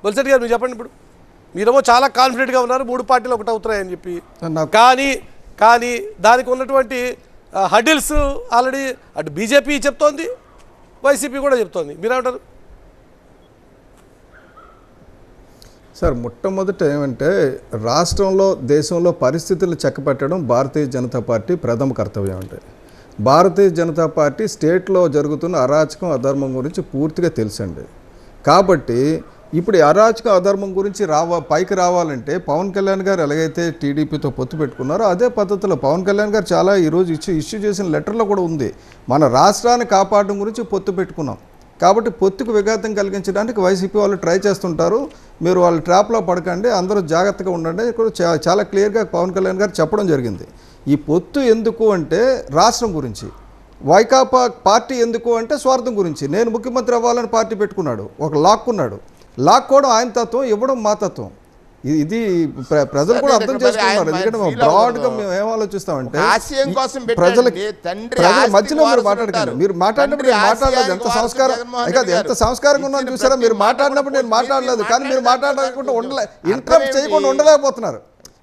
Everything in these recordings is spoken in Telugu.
బొలిశెట్టి గారు మీరు చెప్పండి. ఇప్పుడు మీరేమో చాలా కాన్ఫిడెంట్గా ఉన్నారు 3 పార్టీలు ఒకటి అవుతున్నాయని చెప్పి, కానీ దానికి ఉన్నటువంటి హడిల్స్ ఆల్రెడీ అటు బీజేపీ చెప్తోంది, వైసీపీ కూడా చెప్తోంది. మీరేమంటారు సార్? మొట్టమొదట ఏమంటే రాష్ట్రంలో దేశంలో పరిస్థితులు చక్కపెట్టడం భారతీయ జనతా పార్టీ ప్రథమ కర్తవ్యం. అంటే భారతీయ జనతా పార్టీ స్టేట్లో జరుగుతున్న అరాచకం అధర్మం గురించి పూర్తిగా తెలుసండి. కాబట్టి ఇప్పుడు అరాచకం అధర్మం గురించి పైకి రావాలంటే పవన్ కళ్యాణ్ గారు ఎలాగైతే టీడీపీతో పొత్తు పెట్టుకున్నారో అదే పద్ధతిలో పవన్ కళ్యాణ్ గారు చాలా ఈరోజు ఇష్యూ చేసిన లెటర్లో కూడా ఉంది, మన రాష్ట్రాన్ని కాపాడడం గురించి పొత్తు పెట్టుకున్నాం. కాబట్టి పొత్తుకు విఘాతం కలిగించడానికి వైసీపీ వాళ్ళు ట్రై చేస్తుంటారు. మీరు వాళ్ళ ట్రాప్లో పడకండి, అందరూ జాగ్రత్తగా ఉండండి. ఇక్కడ చాలా క్లియర్గా పవన్ కళ్యాణ్ గారు చెప్పడం జరిగింది. ఈ పొత్తు ఎందుకు అంటే రాష్ట్రం గురించి, వైకాపా పార్టీ ఎందుకు అంటే స్వార్థం గురించి. నేను ముఖ్యమంత్రి అవ్వాలని పార్టీ పెట్టుకున్నాడు, ఒక లాక్కోవడం ఆయన తత్వం, ఇవ్వడం మా తత్వం. ఇది ప్రజలు కూడా అర్థం చేసుకున్నారు. ఎందుకంటే బ్రాడ్గా మేము ఏం ఆలోచిస్తామంటే ప్రజలకి మధ్యలో మీరు మాట్లాడకండి. మీరు మాట్లాడినప్పుడు నేను మాట్లాడలేదు, ఎంత సంస్కారంగా ఉన్నాను చూసారా? మీరు మాట్లాడినప్పుడు నేను మాట్లాడలేదు, కానీ మీరు మాట్లాడకుండా ఇంటరప్ట్ చేయకుండా ఉండలేకపోతున్నారు.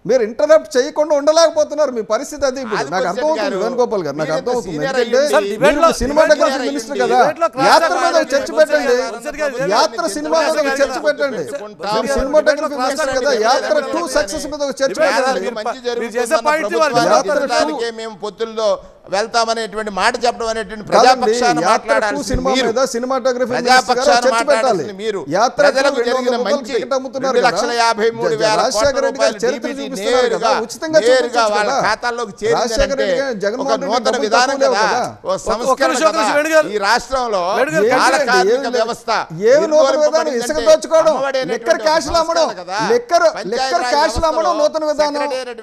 మీరు ఇంటరప్ట్ చేయకుండా ఉండలేకపోతున్నారు. మీ పరిస్థితి అది. నాకు అర్థమవుతుంది వేణుగోపాల్ గారు, నాకు అర్థమవుతుంది. ఎందుకంటే సినిమాటోగ్రఫీ మినిస్టర్ కదా, యాత్ర మీద చర్చ పెట్టండి. యాత్ర సినిమా మీద చర్చ పెట్టండి. సినిమాటోగ్రఫీ మినిస్టర్ కదా, యాత్ర 2 సక్సెస్ మీద చర్చ పెట్టండి. మేము పొత్తుల్లో వెళ్తామనేటువంటి మాట చెప్పడం అనేటువంటి ప్రజాపక్షాన మాట్లాడాల్సింది మీరు. ప్రజలకు జరిగిన మంచి 2,53,000 నేరుగా వాళ్ళ ఖాతాల్లోకి చేరిందంటే ఒక నూతన విధానం కదా, ఒక సంస్కరణ కదా ఈ రాష్ట్రంలో. కార్మిక వ్యవస్థ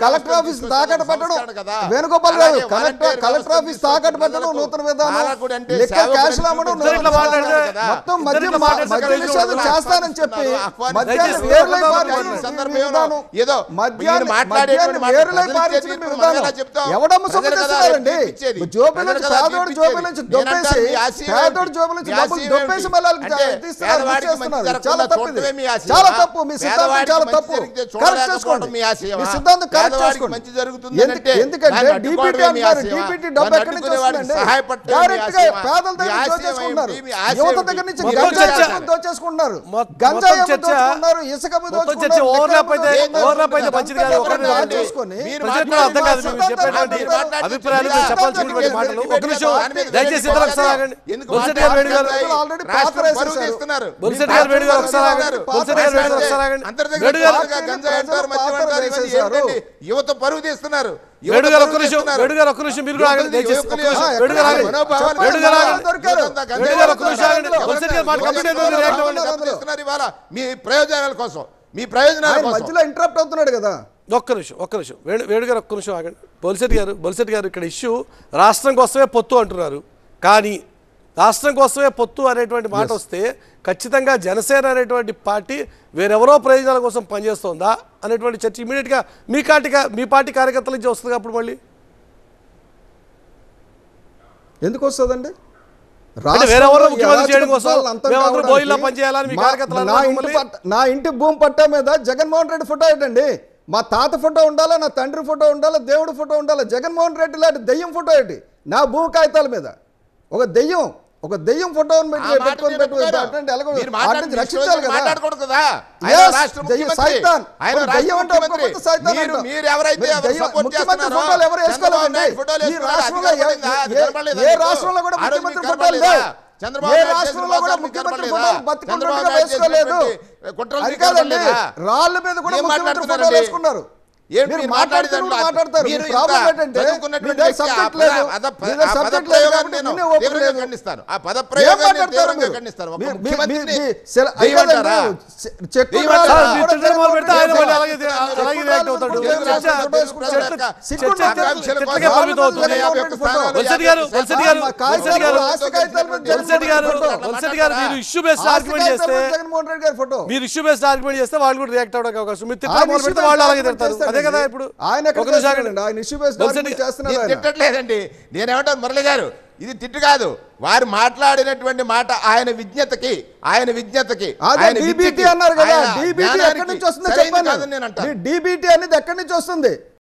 కలెక్టర్ ఆఫీస్ తాకట్టు పెట్టడం, వేణుగోపాల్ గారు కలెక్టర్ ఆఫీస్ తాకట్టు పెట్టడం నూతన విధానం, లిక్కర్ క్యాష్లు అమ్మడం మొత్తం మద్యం చేస్తానని చెప్పి ఎవడమ్మ సొమ్ము తెస్తున్నారండి? జోబుల నుంచి పేదోడు జోబుల నుంచి దొబ్బేసి చాలా తప్పు. మీ సిద్ధాంతం చాలా తప్పు. కరెక్ట్ చేసుకోండి, మీ సిద్ధాంతం కరెక్ట్ చేసుకోండి. ఎందుకంటే డిపిటి అంటారు, డిపిటి డబ్బు ఎక్కడి నుంచి వస్తుందండి? డైరెక్ట్ గా పేదల దగ్గర దోచేసుకుంటున్నారు, యువత దగ్గర నుంచి గంజాయి దోచేసుకుంటున్నారు, ఇసుక యువత పరువు తీస్తున్నారు. మీ ప్రయోజనాల కోసం, మీ ప్రయోజనాల మధ్యలో ఇంటరప్ట్ అవుతున్నాడు కదా. ఒక్క నిమిషం వేణుగారు ఒక్క నిమిషం ఆగండి. బొలిశెట్టి గారు ఇక్కడ ఇష్యూ రాష్ట్రం కోసమే పొత్తు అంటున్నారు, కానీ రాష్ట్రం కోసమే పొత్తు అనేటువంటి మాట వస్తే ఖచ్చితంగా జనసేన అనేటువంటి పార్టీ వేరెవరో ప్రయోజనాల కోసం పనిచేస్తుందా అనేటువంటి చర్చ ఇమీడియట్గా మీ పార్టీ కార్యకర్తల నుంచి వస్తుంది. అప్పుడు మళ్ళీ ఎందుకు వస్తుందండి? నా ఇంటి భూమి పట్టా మీద జగన్మోహన్ రెడ్డి ఫోటో ఏంటండి? మా తాత ఫోటో ఉండాలా, నా తండ్రి ఫోటో ఉండాలా, దేవుడి ఫోటో ఉండాలా? జగన్మోహన్ రెడ్డి లాంటి దెయ్యం ఫోటో ఏంటి నా భూమి కాగితాల మీద? ఒక దెయ్యం ఫోటోని పెట్టుకొని రక్షించాలి కదా. ముఖ్యమంత్రి ఫోటోలు ఎవరు వేసుకోలేదండి ఈ రాష్ట్రంలో? ఏ రాష్ట్రంలో కూడా ముఖ్యమంత్రి ఫోటోలు లేవు. ఏ రాష్ట్రంలో కూడా ముఖ్యమంత్రి ఫోటోలు బతికుండగా వేసుకోలేదు. అది కాదండి, రాళ్ళ మీద కూడా ముఖ్యమంత్రి ఫోటోలు వేసుకున్నారు. మాట్లాడతారు. మీరు ఇష్యూ బేస్డ్ ఆర్గ్యుమెంట్ చేస్తే వాళ్ళు కూడా రియాక్ట్ అవ్వడానికి అవకాశం. మీరు తిట్టకపోతే వాళ్ళు అలాగే తిడతారు. అదే కదా ఇప్పుడు ఆయన తిట్టట్లేదండి. నేనేమంటాను మురళి గారు, ఇది తిట్టు కాదు. వారు మాట్లాడినటువంటి మాట ఆయన విజ్ఞతకి DBT అన్నారు కదా, DBT ఎక్కడి నుంచి వస్తుందో చెప్పండి. DBT అనేది ఎక్కడి నుంచి వస్తుంది?